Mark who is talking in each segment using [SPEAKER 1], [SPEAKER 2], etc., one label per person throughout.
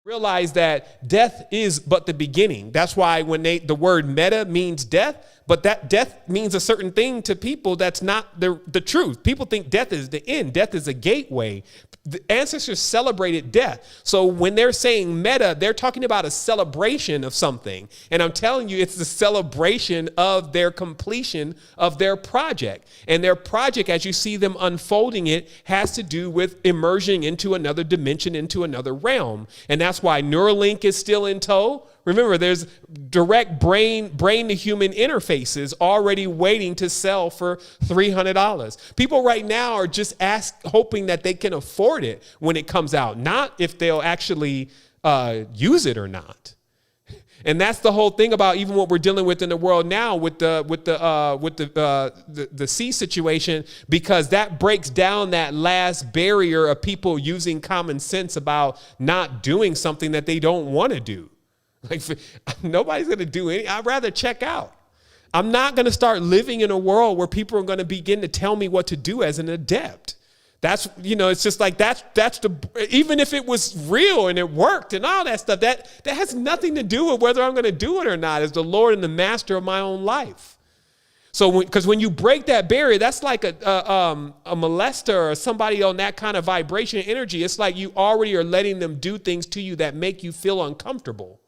[SPEAKER 1] Realize that death is but the beginning. That's why when the word meta means death, but that death means a certain thing to people that's not the truth. People think death is the end. Death is a gateway. The ancestors celebrated death. So when they're saying meta, they're talking about a celebration of something. And I'm telling you, it's the celebration of their completion of their project. And their project, as you see them unfolding it, has to do with immersion into another dimension, into another realm. And that's why Neuralink is still in tow. Remember, there's direct brain to human interfaces already waiting to sell for $300. People right now are just hoping that they can afford it when it comes out, not if they'll actually use it or not. And that's the whole thing about even what we're dealing with in the world now with the sea situation, because that breaks down that last barrier of people using common sense about not doing something that they don't want to do. Like, nobody's going to do any. I'd rather check out. I'm not going to start living in a world where people are going to begin to tell me what to do as an adept. That's, it's just like even if it was real and it worked and all that stuff, that has nothing to do with whether I'm going to do it or not as the Lord and the master of my own life. So because when you break that barrier, that's like a molester or somebody on that kind of vibration energy. It's like you already are letting them do things to you that make you feel uncomfortable.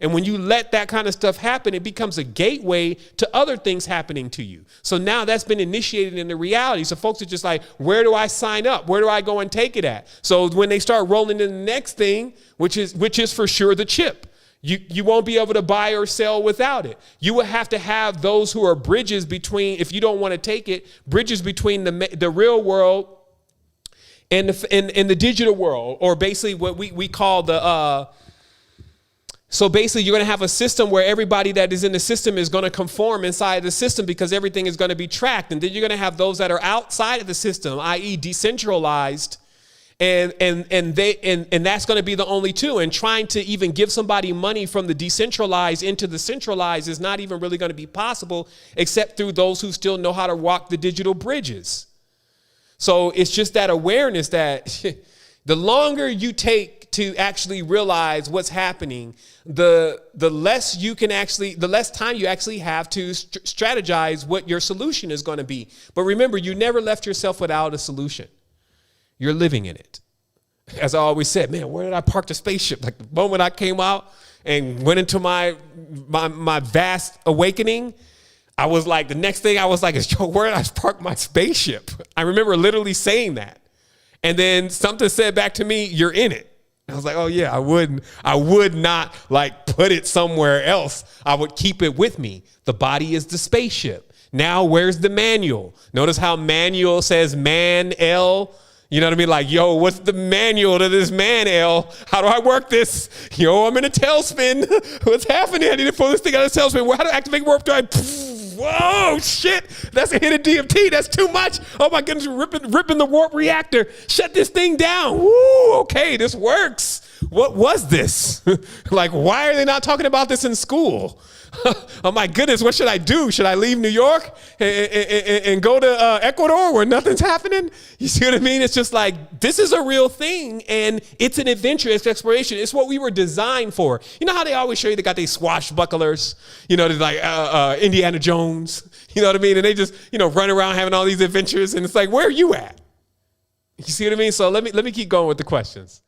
[SPEAKER 1] And when you let that kind of stuff happen, it becomes a gateway to other things happening to you. So now that's been initiated into reality. So folks are just like, where do I sign up? Where do I go and take it at? So when they start rolling in the next thing, which is for sure the chip, you won't be able to buy or sell without it. You will have to have those who are bridges between, if you don't want to take it, bridges between the real world and the digital world, or basically what we call the so basically, you're going to have a system where everybody that is in the system is going to conform inside the system because everything is going to be tracked. And then you're going to have those that are outside of the system, i.e. decentralized. And that's going to be the only two. And trying to even give somebody money from the decentralized into the centralized is not even really going to be possible except through those who still know how to walk the digital bridges. So it's just that awareness that the longer you take to actually realize what's happening, the less time you actually have to strategize what your solution is going to be. But remember, you never left yourself without a solution. You're living in it. As I always said, man, where did I park the spaceship? Like the moment I came out and went into my vast awakening, I was like, the next thing I was like, yo, where did I park my spaceship? I remember literally saying that. And then something said back to me, you're in it. I was like, oh yeah, I would not like put it somewhere else. I would keep it with me. The body is the spaceship. Now, where's the manual? Notice how manual says man L. You know what I mean? Like, yo, what's the manual to this man L? How do I work this? Yo, I'm in a tailspin. What's happening? I need to pull this thing out of the tailspin. How to activate warp drive? Whoa, shit. That's a hit of DMT. That's too much. Oh my goodness, ripping the warp reactor. Shut this thing down. Woo, okay, this works. What was this? Like, why are they not talking about this in school? Oh my goodness, what should I do? Should I leave New York and go to Ecuador where nothing's happening? You see what I mean? It's just like, this is a real thing and it's an adventure, it's exploration. It's what we were designed for. You know how they always show you they got these swashbucklers, they're like Indiana Jones, you know what I mean? And they just, run around having all these adventures and it's like, where are you at? You see what I mean? So let me keep going with the questions.